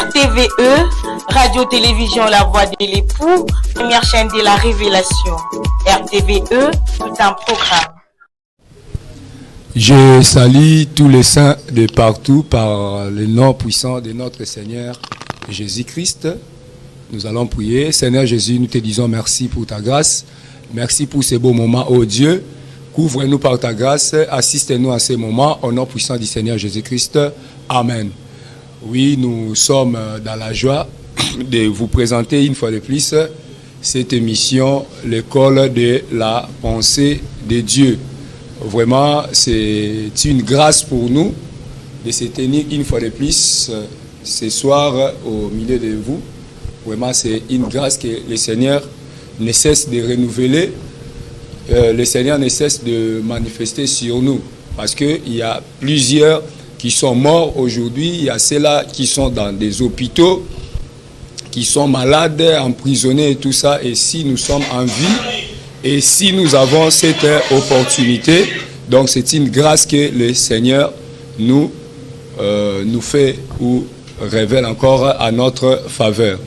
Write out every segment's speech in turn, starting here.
RTVE, Radio-Télévision La Voix de l'époux, première chaîne de la révélation. RTVE, tout un programme. Je salue tous les saints de partout par le nom puissant de notre Seigneur Jésus-Christ. Nous allons prier. Seigneur Jésus, nous te disons merci pour ta grâce. Merci pour ces beaux moments, ô Dieu. Couvre-nous par ta grâce. Assiste-nous à ces moments au nom puissant du Seigneur Jésus-Christ. Amen. Oui, nous sommes dans la joie de vous présenter une fois de plus cette émission, l'école de la pensée de Dieu. Vraiment, c'est une grâce pour nous de se tenir une fois de plus ce soir au milieu de vous. Vraiment, c'est une grâce que le Seigneur ne cesse de renouveler. Le Seigneur ne cesse de manifester sur nous. Parce qu'il y a plusieurs qui sont morts aujourd'hui. Il y a ceux-là qui sont dans des hôpitaux, qui sont malades, emprisonnés et tout ça. Et si nous sommes en vie, et si nous avons cette opportunité, donc c'est une grâce que le Seigneur nous fait ou révèle encore à notre faveur.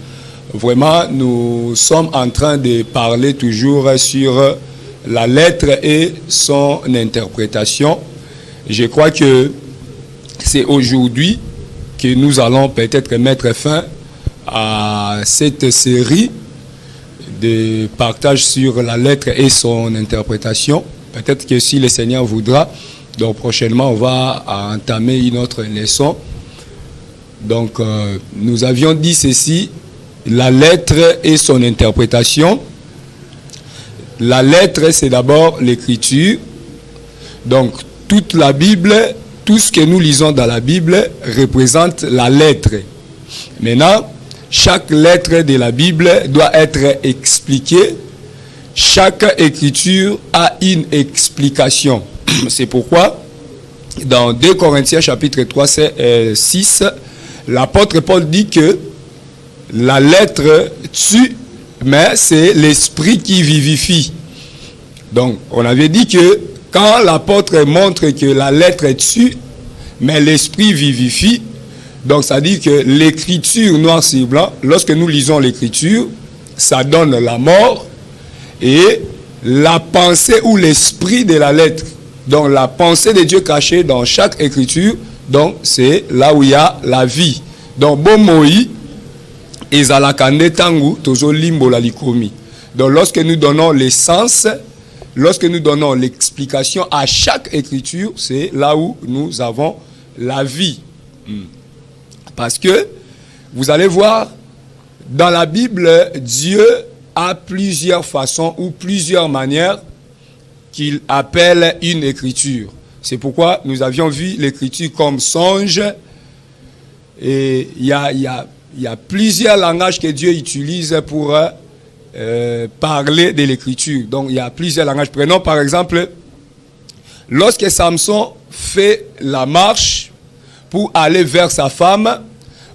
Vraiment, nous sommes en train de parler toujours sur la lettre et son interprétation. Je crois que c'est aujourd'hui que nous allons peut-être mettre fin à cette série de partage sur la lettre et son interprétation. Peut-être que si le Seigneur voudra, donc prochainement on va entamer une autre leçon. Donc nous avions dit ceci, la lettre et son interprétation. La lettre, c'est d'abord l'écriture. Donc toute la Bible, tout ce que nous lisons dans la Bible représente la lettre. Maintenant, chaque lettre de la Bible doit être expliquée. Chaque écriture a une explication. C'est pourquoi, dans 2 Corinthiens chapitre 3, 6, l'apôtre Paul dit que la lettre tue, mais c'est l'esprit qui vivifie. Donc, on avait dit que quand l'apôtre montre que la lettre tue, mais l'esprit vivifie, donc ça dit que l'écriture noir sur blanc, lorsque nous lisons l'écriture, ça donne la mort et la pensée ou l'esprit de la lettre. Donc la pensée de Dieu cachée dans chaque écriture, donc c'est là où il y a la vie. Donc bon moï, ezalakande tangu tozo limbo la likomi. Donc lorsque nous donnons l'essence, lorsque nous donnons l'explication à chaque écriture, c'est là où nous avons la vie. Parce que, vous allez voir, dans la Bible, Dieu a plusieurs façons ou plusieurs manières qu'il appelle une écriture. C'est pourquoi nous avions vu l'écriture comme songe. Et il y a plusieurs langages que Dieu utilise pour parler de l'écriture. Donc il y a plusieurs langages. Prenons par exemple, lorsque Samson fait la marche pour aller vers sa femme,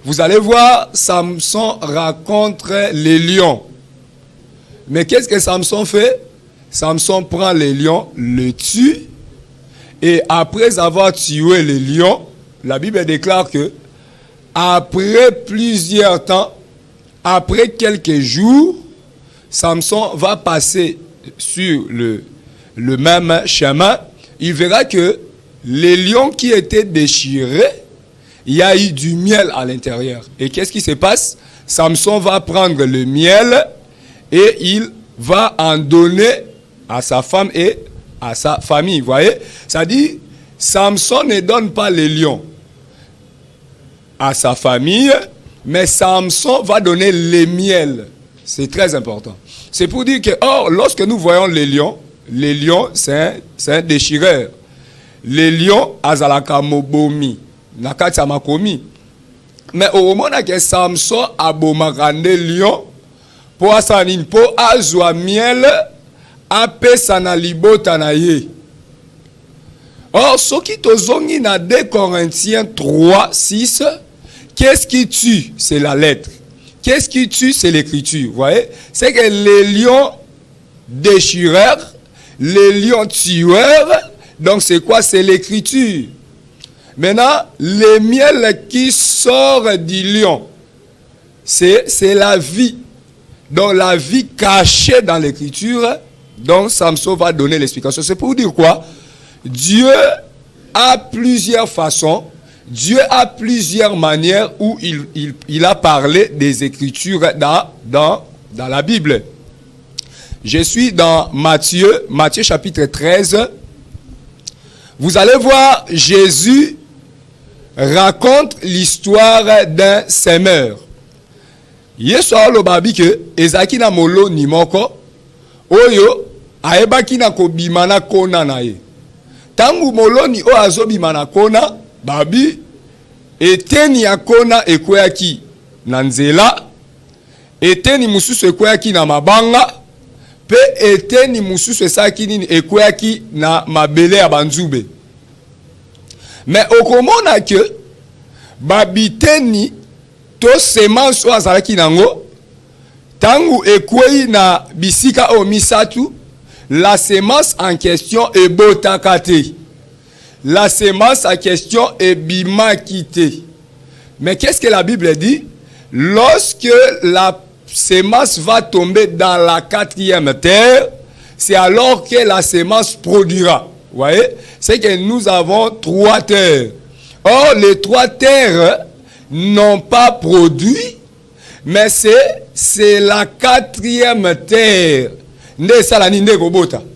vous allez voir, Samson rencontre les lions. Mais qu'est-ce que Samson fait? Samson prend les lions, le tue, et après avoir tué les lions, la Bible déclare que après plusieurs temps, après quelques jours, Samson va passer sur le même chemin. Il verra que les lions qui étaient déchirés, il y a eu du miel à l'intérieur. Et qu'est-ce qui se passe? Samson va prendre le miel et il va en donner à sa femme et à sa famille. Vous voyez? Ça dit, Samson ne donne pas les lions à sa famille, mais Samson va donner le miel. C'est très important. C'est pour dire que, or, lorsque nous voyons les lions, c'est un déchireur. Les lions, azalaka mobomi. Nakati makomi. Mais au moment que Samson a bomakande lion, pour asanin, pour azwa miel, apesa na libota na ye. Or, ce qui tozongi na 2 Corinthiens 3, 6, qu'est-ce qui tue? C'est la lettre. Qu'est-ce qui tue? C'est l'écriture. Vous voyez? C'est que les lions déchireurs, les lions tueurs, donc c'est quoi? C'est l'écriture. Maintenant, le miel qui sort du lion, c'est la vie. Donc la vie cachée dans l'écriture. Donc Samson va donner l'explication. C'est pour dire quoi? Dieu a plusieurs façons. Dieu a plusieurs manières où il a parlé des Écritures dans la Bible. Je suis dans Matthieu chapitre 13. Vous allez voir, Jésus raconte l'histoire d'un semeur. Yesu alobabi ke ezaki na molo ni moko oyo aebaki na kobima na kona na ye. Tangu moloni o azobima na kona babi eteni ya kona ekweyaki na nzela, eteni mususu ekweyaki na mabanga, pe eteni mususu esaki nini ekweyaki na mabele ya banzube. Mais okomona ke babiteni to semence o azalaki nango tangu ekwei na bisika o misatu, la semence en question ebotaka te. La semence en question est bimakité. Mais qu'est-ce que la Bible dit? Lorsque la semence va tomber dans la 4e terre, c'est alors que la semence produira. Vous voyez? C'est que nous avons 3 terres. Or, les 3 terres n'ont pas produit, mais c'est la 4e terre.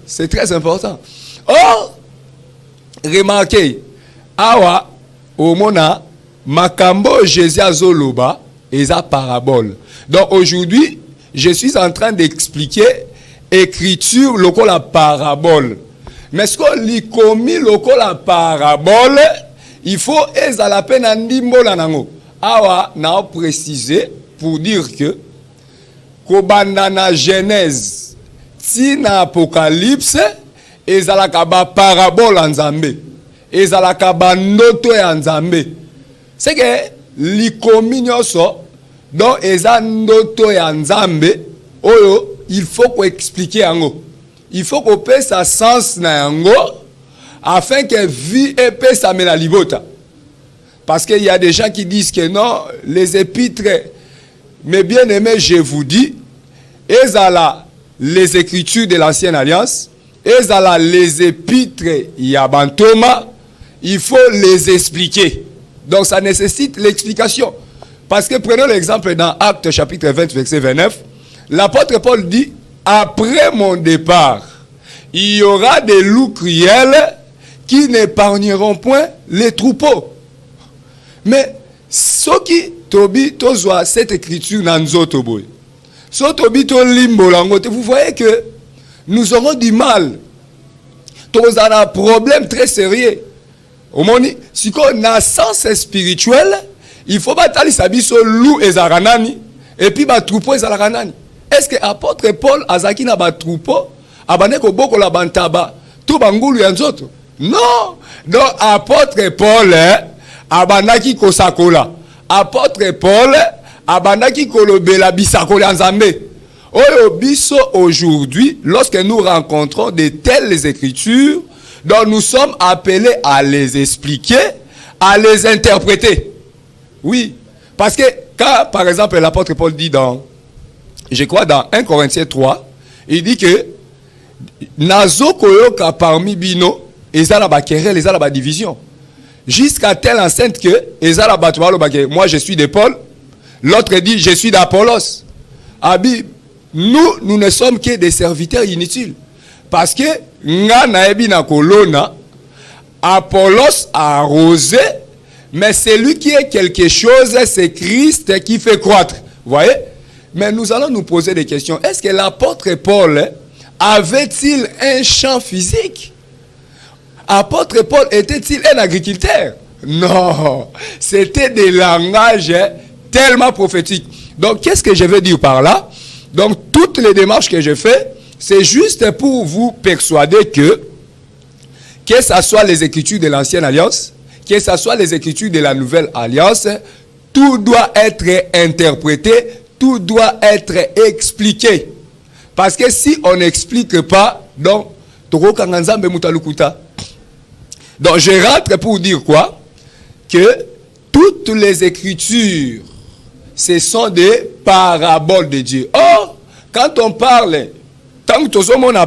C'est très important. Or, remarquez, awa omona makambo Jésus azoloba eza parabole. Donc aujourd'hui, je suis en train d'expliquer écriture lokola parabole. Mais ce qu'on lit comme lokola parabole, il faut ezala pena ndimbola nango. Awa na préciser pour dire que kobanda na Genèse ti na Apocalypse ezalaka ba parabole nzambe, ezalaka ba ndoto ya nzambe. C'est que likomi nyonso donc eza ndoto ya nzambe oyo il faut ko expliquer yango, il faut ko pesa sens na yango afin que vie epesa mela libota. Parce qu'il y a des gens qui disent que non, les épîtres, mes bien-aimés, je vous dis, ezala les écritures de l'ancienne alliance, ezala les épîtres yabantoma, il faut les expliquer. Donc ça nécessite l'explication. Parce que prenons l'exemple dans Actes chapitre 20 verset 29, l'apôtre Paul dit, après mon départ, il y aura des loups cruels qui n'épargneront point les troupeaux. Mais ce qui tobi tozwa cette écriture nanzoto boy. So tobi to limbo langote, vous voyez que nous aurons du mal. Tous un problème très sérieux. Au moni, si qu'on a sens spirituel, il faut batali sabiso loup et zaranani et puis ba troupeau et zaranani. Est-ce que apôtre Paul azaki na ba troupeau abane ko boko la bantaba tout bangulu ya nzoto? Non. Donc apôtre Paul abandaki kosakola. Apôtre Paul abandaki kolobela bisakola nzambe. Oyo biso aujourd'hui, lorsque nous rencontrons de telles écritures, donc nous sommes appelés à les expliquer, à les interpréter. Oui, parce que quand par exemple l'apôtre Paul dit je crois dans 1 Corinthiens 3, il dit que nazo koyoka parmi bino ezala ba querelle, ezala ba division. Jusqu'à telle enceinte que ezala batwalo ba moi je suis de Paul, l'autre dit je suis d'Apollos. Abi nous ne sommes que des serviteurs inutiles. Parce que nga naebi na kolona, Apollos a arrosé, mais celui qui est quelque chose, c'est Christ qui fait croître. Vous voyez? Mais nous allons nous poser des questions. Est-ce que l'apôtre Paul avait-il un champ physique? Apôtre Paul était-il un agriculteur? Non, c'était des langages tellement prophétiques. Donc, qu'est-ce que je veux dire par là? Donc, toutes les démarches que je fais, c'est juste pour vous persuader que ce soit les écritures de l'ancienne alliance, que ce soit les écritures de la nouvelle alliance, tout doit être interprété, tout doit être expliqué. Parce que si on n'explique pas, donc je rentre pour dire quoi? Que toutes les écritures, ce sont des paraboles de Dieu. Or, quand on parle, tant que nous avons une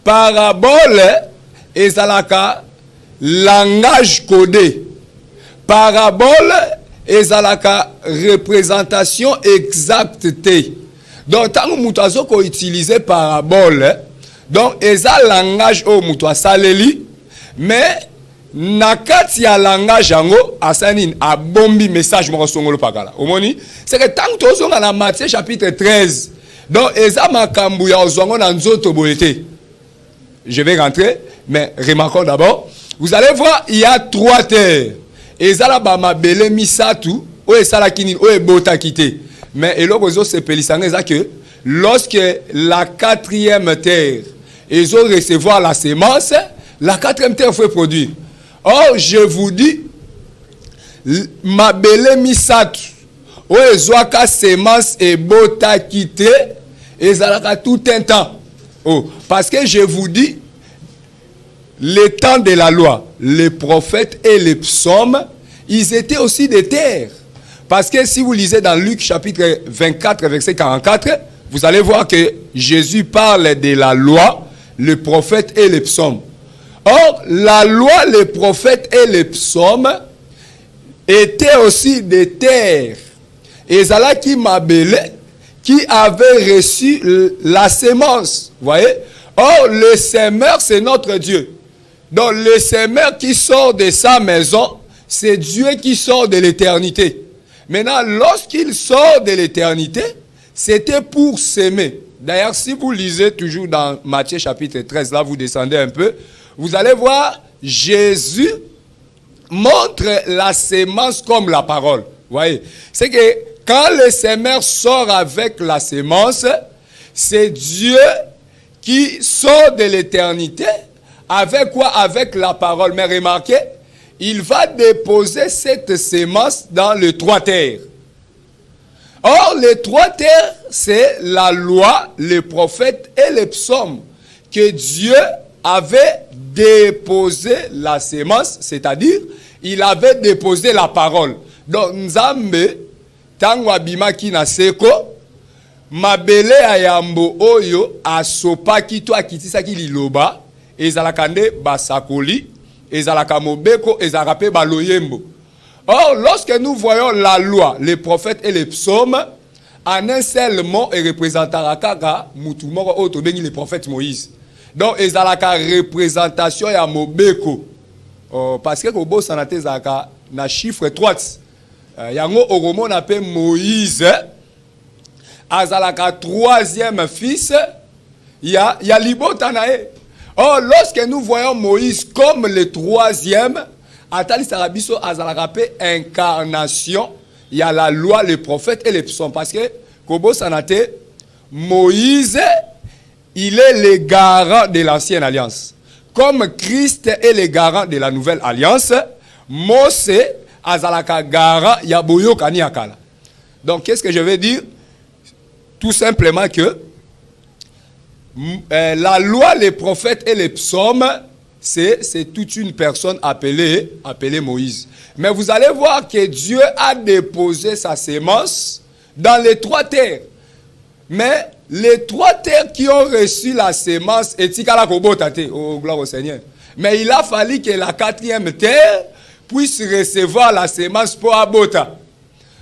parabole est un langage codé. Parabole est une représentation exacte. Donc, tant que nous avons utilisé parabole, donc, c'est un langage où nous avons mais nakati ya langage yango asanine a bombi message mo songolo pakala omoni c'est que tant que tozonga na Matthieu chapitre 13 donc eza makambu ya ozongo na nzoto boyete je vais rentrer mais remarquons d'abord vous allez voir il y a 3 terres ezala ba mabele misatu o esala kini o ebota kité mais eloko zo sepelisanga eza que lorsque la 4e terre ils ont recevoir la semence, la 4e terre faut produire. Or, je vous dis, ma belle misatu, où ils ont qu'à semence et bota quitté, ils ont tout un temps. Oh, parce que je vous dis, le temps de la loi, les prophètes et les psaumes, ils étaient aussi des terres. Parce que si vous lisez dans Luc chapitre 24, verset 44, vous allez voir que Jésus parle de la loi, les prophètes et les psaumes. Or, la loi, les prophètes et les psaumes étaient aussi des terres. Et Zala qui m'appelait, qui avait reçu la sémence. Vous voyez? Or, le semeur, c'est notre Dieu. Donc, le semeur qui sort de sa maison, c'est Dieu qui sort de l'éternité. Maintenant, lorsqu'il sort de l'éternité, c'était pour s'aimer. D'ailleurs, si vous lisez toujours dans Matthieu chapitre 13, là vous descendez un peu, vous allez voir, Jésus montre la sémence comme la parole. Vous voyez? C'est que quand le semeur sort avec la sémence, c'est Dieu qui sort de l'éternité. Avec quoi? Avec la parole. Mais remarquez, il va déposer cette sémence dans les 3 terres. Or, les 3 terres, c'est la loi, les prophètes et les psaumes. Que Dieu avait déposé la sémence, c'est-à-dire, il avait déposé la parole. Donc, Nzambe, tango abimaki na seko, mabele ayambo oyo, asopaki to akitisaki liloba, ezalakande basakoli, ezalaka mobeko, ezalaka baloyembo. Or, lorsque nous voyons la loi, les prophètes et les psaumes, en un seul mot, et représentera kaka mutumoko otobengi les prophètes Moïse. Donc, ils ont la représentation ya mobeko. Parce que kobo sanate zaka na chiffre 3. Yango oromo nape Moïse. Azalaka 3e fils. Ya libota nae. Or, lorsque nous voyons Moïse comme le 3e, Atali Sarabiso azalakape incarnation, il y a la loi, les prophètes et les psaumes. Parce que, Kobo Sanate, Moïse, il est le garant de l'ancienne alliance. Comme Christ est le garant de la nouvelle alliance, Mose azalaka garant yaboyo kani akala. Donc, qu'est-ce que je veux dire? Tout simplement que la loi, les prophètes et les psaumes, c'est toute une personne appelée Moïse. Mais vous allez voir que Dieu a déposé sa sémence dans les 3 terres. Mais les 3 terres qui ont reçu la sémence, oh, gloire au Seigneur. Mais il a fallu que la 4e terre puisse recevoir la sémence pour abota.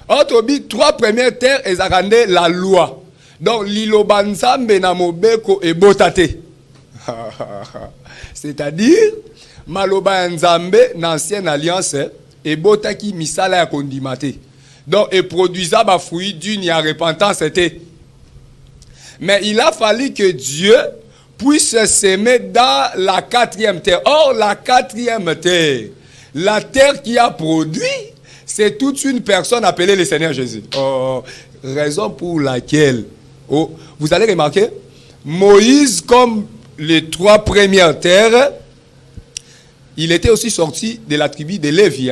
Autre 3 premières terres, elles ont rendu la loi. Donc, l'ilobanzambe na mobeko et botate. C'est-à-dire, maloba nzambe n'ancienne alliance et botaki misala ya kondimate. Donc, et produisa ba fruit d'une ya repentance était. Mais il a fallu que Dieu puisse s'aimer dans la 4e terre. Or, la 4e terre, la terre qui a produit, c'est toute une personne appelée le Seigneur Jésus. Oh, raison pour laquelle, vous allez remarquer, Moïse, comme les 3 premières terres, il était aussi sorti de la tribu de Lévi.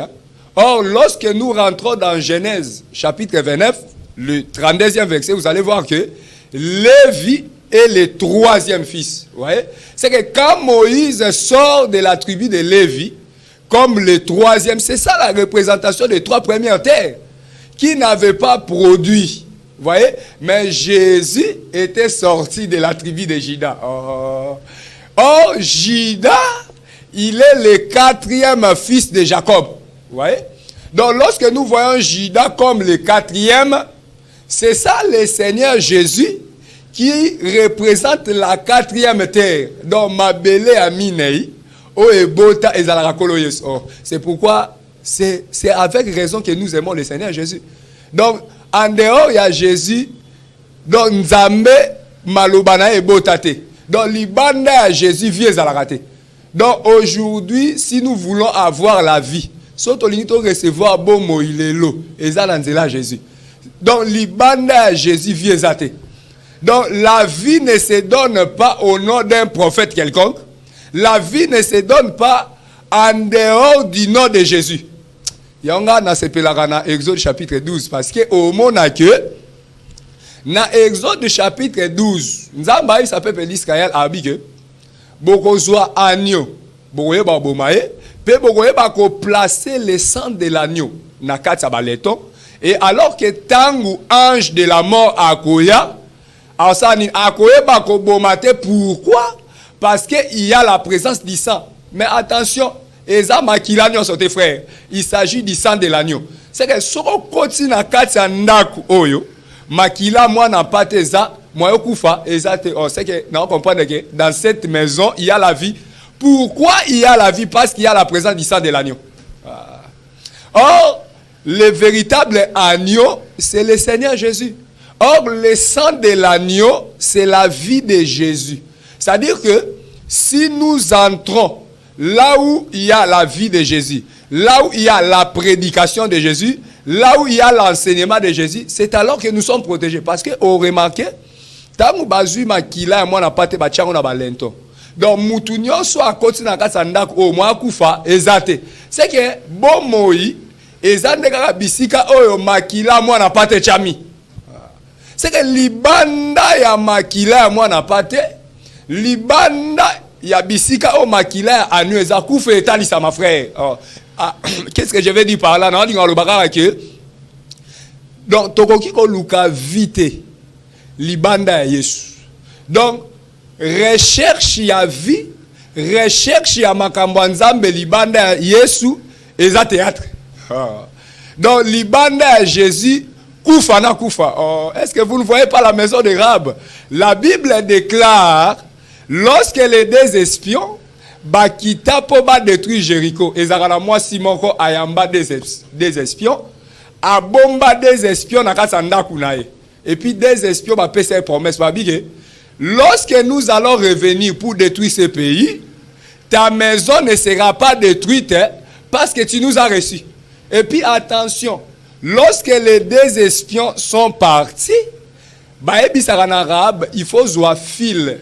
Or, lorsque nous rentrons dans Genèse, chapitre 29, le 32e verset, vous allez voir que Lévi est le 3e fils. Vous voyez? C'est que quand Moïse sort de la tribu de Lévi, comme le 3e, c'est ça la représentation des 3 premières terres. qui n'avait pas produit. Vous voyez? Mais Jésus était sorti de la tribu de Juda. Or, Juda, il est le 4e fils de Jacob. Vous voyez? Donc, lorsque nous voyons Juda comme le 4e, c'est ça le Seigneur Jésus qui représente la 4e terre. Donc, Mabele Aminei, Oebota et Zalarakolo Yeso. C'est pourquoi c'est avec raison que nous aimons le Seigneur Jésus. Donc, en dehors, il y a Jésus. Donc, Nzambe, Malobana et Botate. Donc, Libanda à Jésus, vieux Zalarate. Donc, aujourd'hui, si nous voulons avoir la vie, surtout nous recevoir bon Moïlelo, et Zalanzela Jésus. Donc, Libanda à Jésus, vieux Zate. Donc, la vie ne se donne pas au nom d'un prophète quelconque. La vie ne se donne pas en dehors du nom de Jésus. Il y a un dans Exode chapitre 12. Parce que au moment que, dans Exode chapitre 12, Nzamba il s'appelle Israël Abike, beaucoup soit agneau, beaucoup ba bomaye, pe beaucoup ba ko placer le sang de l'agneau na kati baleton. Et alors que tangu ange de la mort akoya, asani akoye ba ko bomate, pourquoi? Parce que il y a la présence du sang. Mais attention, Eza makila nyo sote frère. Il s'agit du sang de l'agneau. C'est que si on continue à kati ndaku oyo, makila moi n'a pas teza, moi yo kufa, eza te, c'est que non comprendre que dans cette maison il y a la vie. Pourquoi il y a la vie? Parce qu'il y a la présence du sang de l'agneau. Or, le véritable agneau, c'est le Seigneur Jésus. Or, le sang de l'agneau, c'est la vie de Jésus. C'est-à-dire que si nous entrons là où il y a la vie de Jésus, là où il y a la prédication de Jésus, là où il y a l'enseignement de Jésus, c'est alors que nous sommes protégés. Parce que, vous remarquez, tant que bazui makila moi n'a pas te bachango na balento. Donc, moutounyo soit à côté na katsandak au moins kufa ezate. C'est que bon moi, ezande kaka bisika oyo makila moi n'a pas te chami. C'est que libanda ya makila moi n'a pas te, libanda ya bisika o makila ya anu eza kufa etalisa ma frère. Qu'est-ce que je vais dire par là? Non, on le bagara que donc tokoki ko luka vite libanda ya Yesu. Donc recherche ya vie, recherche ya makambo nzambe libanda ya Yesu eza théâtre. Donc libanda ya Jésus kufa na kufa. Est-ce que vous ne voyez pas la maison de Rahab? La Bible déclare lorsque les deux espions bakita po ba détruire Jéricho, ezakala moi Simon ayamba des espions, a bomba des espions na kasanda kunaye. Et puis des espions ba pesa une promesse ba bige. Lorsque nous allons revenir pour détruire ce pays, ta maison ne sera pas détruite parce que tu nous as reçus. Et puis attention, lorsque les deux espions sont partis, ba ebisaka na Rahab, il faut zoa fil.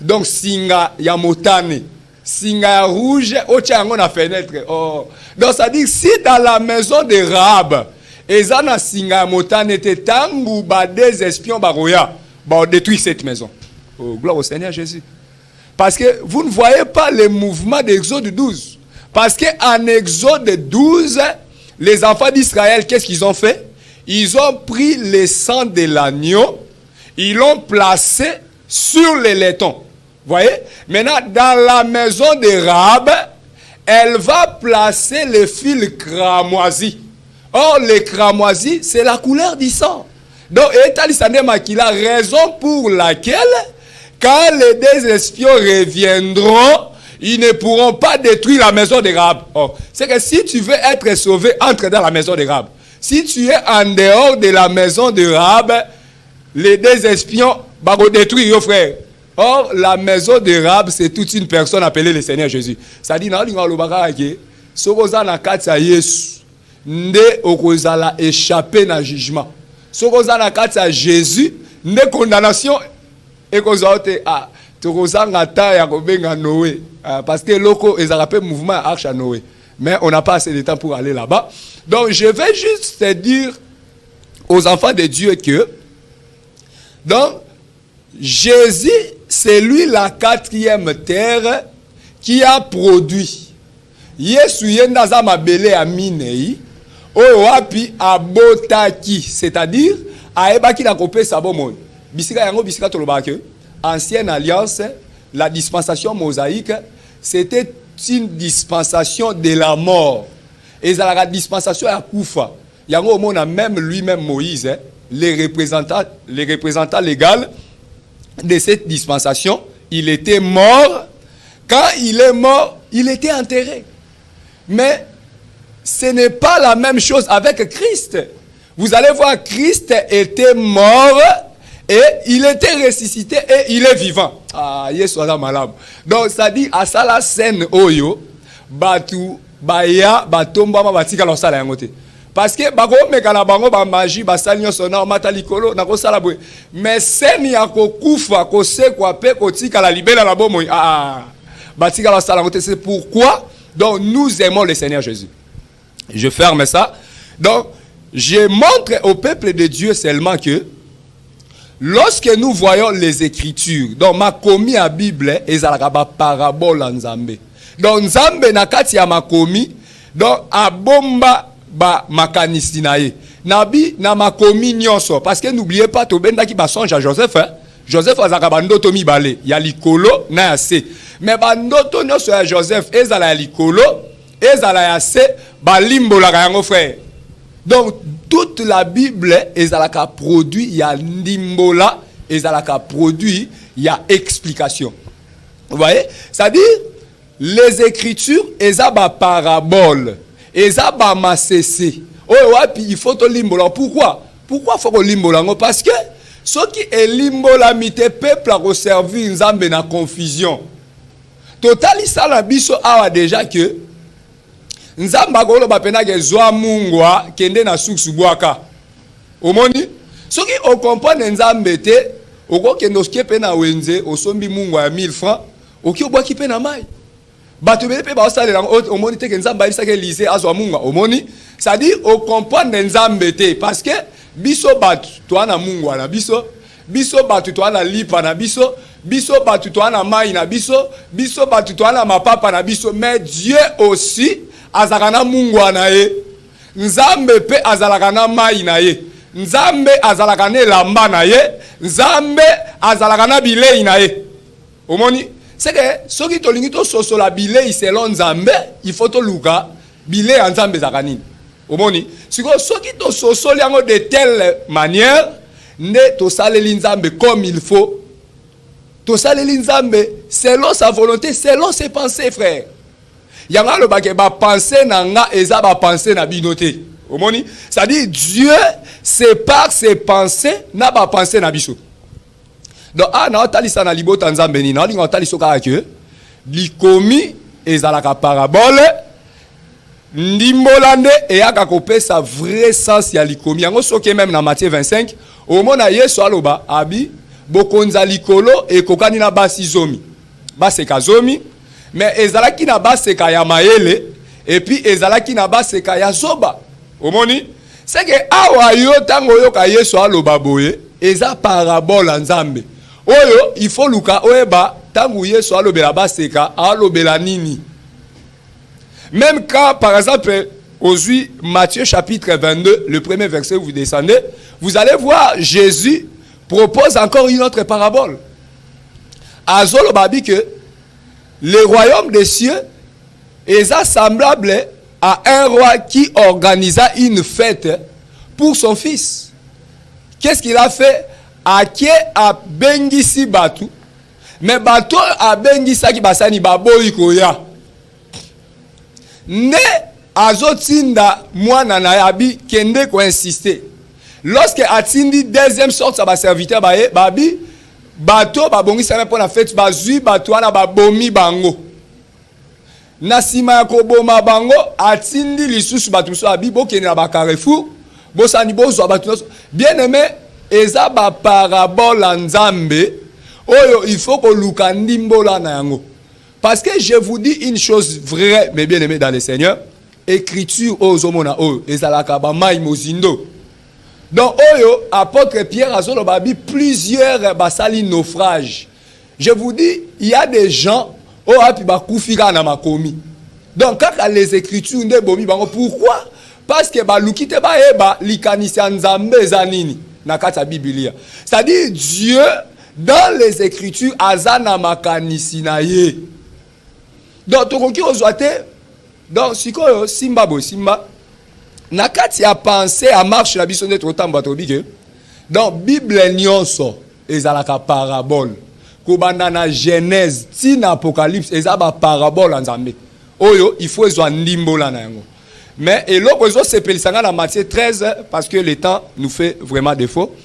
Donc singa ya motane, singa ya rouge, otiango na fenêtre. Donc ça dit si dans la maison de Rahab, ezana singa ya motane te tangu ba des espions baroya, ba détruire cette maison. Gloire au Seigneur Jésus. Parce que vous ne voyez pas le mouvement d'Exode 12. Parce qu'en Exode 12, les enfants d'Israël, qu'est-ce qu'ils ont fait? Ils ont pris le sang de l'agneau, ils l'ont placé sur les laitons. Vous voyez? Maintenant, dans la maison de Rahab, elle va placer le fil cramoisi. Or, le cramoisi, c'est la couleur du sang. Donc, il a raison pour laquelle quand les deux espions reviendront, ils ne pourront pas détruire la maison de Rahab. C'est que si tu veux être sauvé, entre dans la maison de Rahab. Si tu es en dehors de la maison de Rahab, les deux espions vont détruire vos frères. Or, la maison de Rahab, c'est toute une personne appelée le Seigneur Jésus. Ça dit, non, on va dire, si vous avez un Jésus, nde okozala échappé na jugement. Si vous avez un Jésus, nde condamnation. Et qu'on a été à Noé. Parce que loko ils appellent mouvement Arche à Noé. Mais on n'a pas assez de temps pour aller là-bas. Donc je vais juste te dire aux enfants de Dieu que donc Jésus, c'est lui la 4e terre qui a produit. Yesu yenda za mabele ya minei. oyo wapi abotaki, c'est-à-dire aebaki na kopesa bomoi. Bisika yango bisika tolobaka ancienne alliance, la dispensation mosaïque, c'était une dispensation de la mort. Et ça la dispensation à Koufa. Yango on a même lui-même Moïse, les représentants légaux de cette dispensation, il était mort. Quand il est mort, il était enterré. Mais ce n'est pas la même chose avec Christ. Vous allez voir, Christ était mort et il était ressuscité et il est vivant. Ah, Yesu aza malamu. Donc ça dit à ça la scène oyo batu baya batomba ma batika la sala yango te. Parce que bako mekala bango ba magie ba salinyo sona mata likolo na ko sala boy. Mais scène ya ko kufa ko se kwa pe ko tika la libela la bomoy. Ah, batika la sala yango te. C'est pourquoi donc nous aimons le Seigneur Jésus. Je ferme ça. Donc je montre au peuple de Dieu seulement que lorsque nous voyons les Écritures, donc ma commis à Bible, et ça la parabole en Nzambe. Donc Nzambe na kati ya makomi, donc a bomba ba makanisi na ye. Nabi na makomi nyonso, parce que n'oubliez pas to benda ki ba songe à Joseph, hein? Joseph azaka bandoto mibale, ya likolo na ya se. Mais bandoto nyonso ya Joseph ezala ya likolo, ezala ya se, ba limbola ka yango frère. Donc, toute la Bible, ezalaka produit, il y a ndimbola, ezalaka produit, il y a explication. Vous voyez? C'est-à-dire, les Écritures, ezaba parabole, ezaba masese. Oh, ouais, puis il faut to limbola. Pourquoi? Pourquoi faut que limbola? Parce que, ce qui est limbola, mite peuple a servi nzambe na confusion. Total, ça la biso a déjà que, nzamba kolo bapena ke zwa mungwa kende na suksu bwaka omoni soki o comprendre nzambe te oko kendo skepe na wenze osombi mungwa ya 1000 francs oki obwaki pe na mai bato bele pe ba osalela omoni te ke nzamba isa ke lycée azwa mungwa omoni ça dit o comprendre nzambe te parce que biso batu to ana mungwa na biso batu to ana lipa na biso batu to ana mai na biso batu to ana mapapa na biso mais Dieu aussi azalaka mungwa na ye nzambe pe azalaka na mai na ye nzambe azalaka na elamba na ye nzambe azalaka na bilei na ye omoni c'est que soki tolingi to sosola bilei selon nzambe il faut to luka bilei ya nzambe ezalaka nini omoni siko soki to sosoli yango de telle manière nde tosaleli nzambe comme il faut tosaleli nzambe selon sa volonté selon ses pensées frère. Yanga le bake ba penser na nga eza ba penser na binoté. Omoni, ça dit Dieu sépare ses pensées na ba penser na biso. Donc na talisa na libota nzambe ni na linga taliso ka ke likomi ezalaka parabole ndimbolande e aka kopesa vrai sens ya likomi. Yango soki même na Matthieu 25 omona Yesu aloba abi bokonza likolo e kokani na basi zomi. Baseka zomi mais ezalaki na baseka ya maele et puis ezalaki na baseka ya zoba omoni c'est que awa yo tango yo ka Yesu aloba boye eza parabole nzambe oyo il faut luka oyeba tango Yesu alobela baseka alobela nini même quand par exemple aujourd'hui Matthieu chapitre 22 le premier verset vous descendez vous allez voir Jésus propose encore une autre parabole azolo babi que le royaume des cieux est semblable à un roi qui organisa une fête pour son fils. Qu'est-ce qu'il a fait? Ake a bengisi batu, mais bato a bengisa ki basani baboyi koya. Ne azotinda mwana na yabi kende ko insister. Lorsque atindi deuxième sorte sa ba serviteur babi bato babongisa même pour la fête bazui bato ana babomi bango na sima ya koboma bango atindi lisusu bato so abi bokene na ba Carrefour bosani bozwa bato bien aimé eza ba parabole nzambe oyo il faut ko luka ndimbola na yango parce que je vous dis une chose vraie mais bien aimé dans le Seigneur écriture ozomona oyo ezalaka ba mai mozindo. Donc, oyo, apôtre Pierre Azolo Babi, plusieurs basali naufrages. Je vous dis, il y a des gens, oh, api ba koufira na makomi. Donc, quand les écritures ne bomi bango, pourquoi? parce que baluki te baeba likanisi ya nzambe eza nini na kati ya Biblia. C'est-à-dire Dieu dans les écritures azana makanisi na ye. Donc tokoki ozwa te. Donc sikoyo simba bo simba na kati ya pensée à marche la biso ndeto tamba to bike. Donc Bible nyonso ezalaka parabole. Kobanda na Genèse ti na Apocalypse ezaba parabole en Nzambe. Oyo il faut ezwa ndimbola na yango. Mais et l'autre besoin c'est pelisanga dans Matthieu 13 parce que le temps nous fait vraiment défaut.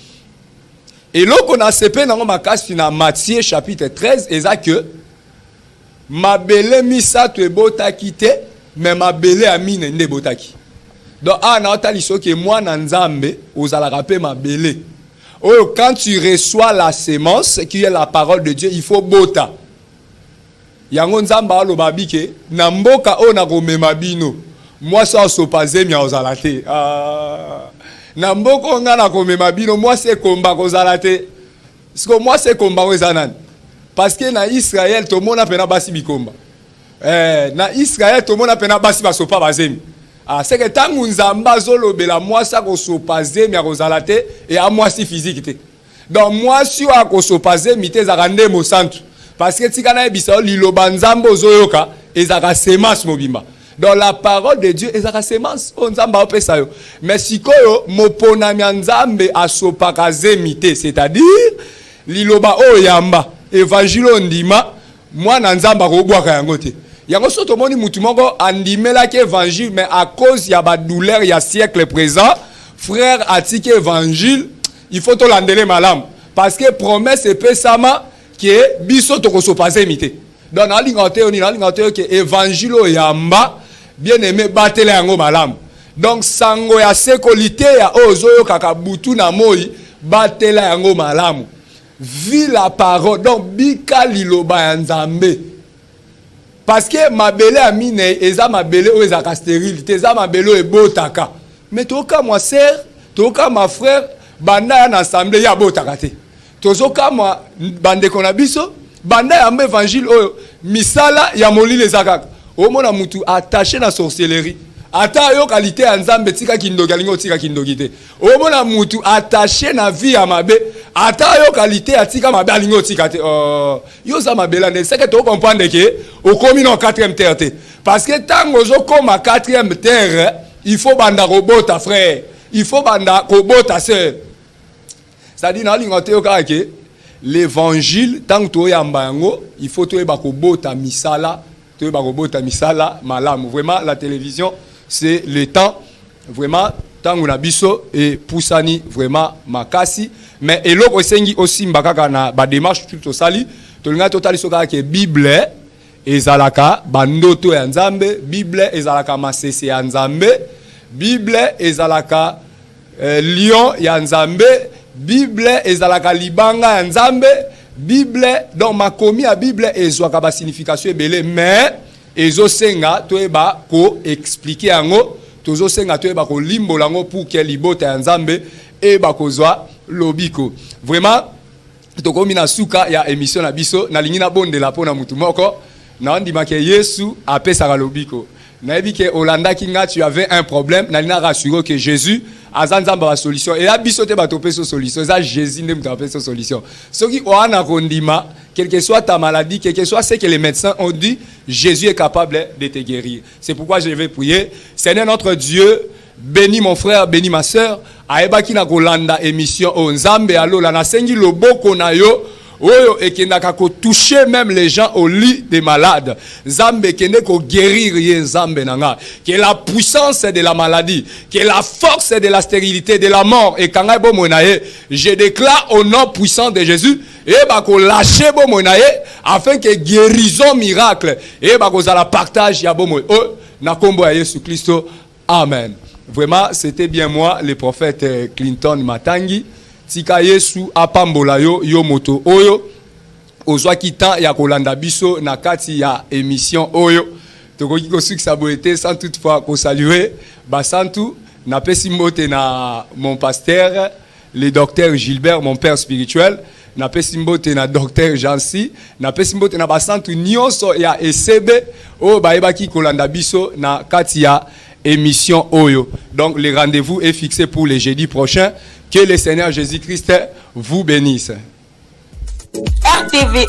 Et l'autre on a CP dans makasi na Matthieu chapitre 13 eza que mabele misato ebota kite mais mabele amine nde botaki. Donc na otaliso que moi na Nzambe ozalaka pe mabele. Oh, quand tu reçois la sémence qui est la parole de Dieu, il faut bota. Yango Nzamba aloba bike na mboka o na komema bino. Moi ça sopaze mi ozalate. Na mboka nga na komema bino, moi c'est komba kozalate. Parce que moi c'est komba ozanan. Parce que na Israël to mona pena basi bikomba. Na Israël to mona pena basi basopa bazemi. C'est que tant que Nzamba zolobela moi ça kosopaze mi kozalate et à moi si physique te. Donc moi si a kosopaze mi te zakande mo santu. Parce que tika na ebisa liloba Nzamba ozoyoka ezaka semence mobimba. Dans la parole de Dieu ezaka semence o Nzamba opesa yo. Mais sikoyo mopona mi Nzambe asopakaze mi te, c'est-à-dire liloba o yamba évangile ondima moi na Nzamba ko bwaka yango te. Yango soto moni mutu moko andimela ke évangile mais à cause ya ba douleur ya siècle présent frère atiki évangile il faut to landele malam parce que promesse epesama que biso to kosopaze mité. Donc na lingote que évangile yamba bien aimé batele yango malam. Donc sango ya sécurité ya ozoyo kaka butu na moi batele yango malam. Vis la parole donc bika liloba ya Nzambe. Parce que mabele amine eza mabele o ezaka stérile, eza mabele ebotaka. Mais toka moi sœur, toka ma frère, banda ya na assemblée ya botaka te. Tozoka moi bande kona biso, banda ya évangile oyo misala ya molile zakaka. O mona mutu attaché na sorcellerie. Ata yo qualité ya Nzambe tika kindoki lingo tika kindoki te. O mona mutu attaché na vie ya mabe. Ata yo qualité ya tika mabe lingo tika te. Yo za mabela ne c'est que tu comprendre que au komi no 4e terre te. Parce que tango zo koma 4e terre, il faut banda robota frère. Il faut banda robota sœur. C'est-à-dire na lingo te yo ka ke l'évangile tango to yamba yango, il faut to ba ko bota misala, to ba ko bota misala malam. Vraiment la télévision c'est le temps vraiment tant on a biso et poussani vraiment makasi mais eloko esengi aussi mbakaka na ba démarche tout sali to linga total soka ke Bible ezalaka bandoto ya Nzambe, Bible ezalaka masese ya Nzambe, Bible ezalaka lion ya Nzambe, Bible ezalaka libanga ya Nzambe, Bible donc makomi ya Bible ezwaka ba signification ebele mais ezo senga toeba ko expliquer yango tozo senga toeba ko limbola yango pour que libota ya Nzambe e ba kozwa lobiko. Vraiment tokomi na suka ya émission na biso na lingi na bondela pona mutu moko na ndima ke Yesu apesaka lobiko. Na yebi ke Olanda kinga tu avais un problème na lina rassurer que Jésus azanzamba ba solution et la biso te ba topé so solution ça Jésus ne m'a pas solution. Soki oana kondima quelle que soit ta maladie, quel que soit ce que les médecins ont dit, Jésus est capable de te guérir. C'est pourquoi je vais prier. Seigneur notre Dieu, bénis mon frère, bénis ma soeur. Aebaki na kolanda émission o Nzambe alo la na sengi loboko na yo. Oyo ekendaka ko toucher même les gens au lit des malades. Nzambe kende ko guérir ye Nzambe nanga. Que la puissance de la maladie, que la force de la stérilité, de la mort et kanga bo monaye, je déclare au nom puissant de Jésus et ba ko lâcher bo monaye afin que guérison miracle et ba ko za la partage ya bo moy. Oh na kombo ya Yesu Kristo. Amen. Vraiment, c'était bien moi le prophète Clinton Matangi. Tika Yesu apambola yo yo moto oyo ozwa kitan ya kolanda biso na kati ya émission oyo tokoki ko sukisa boete sans toutefois ko saluer basantu na pesi mbote na mon pasteur le docteur Gilbert mon père spirituel na pesi mbote na docteur Jansi na pesi mbote na basantu nyonso ya ECB o baebaki kolanda biso na kati ya émission Oyo. Donc le rendez-vous est fixé pour le jeudi prochain. Que le Seigneur Jésus-Christ vous bénisse. RTVE,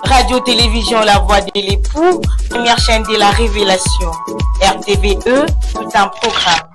Radio-Télévision La Voix de l'époux, première chaîne de la révélation. RTVE, tout un programme.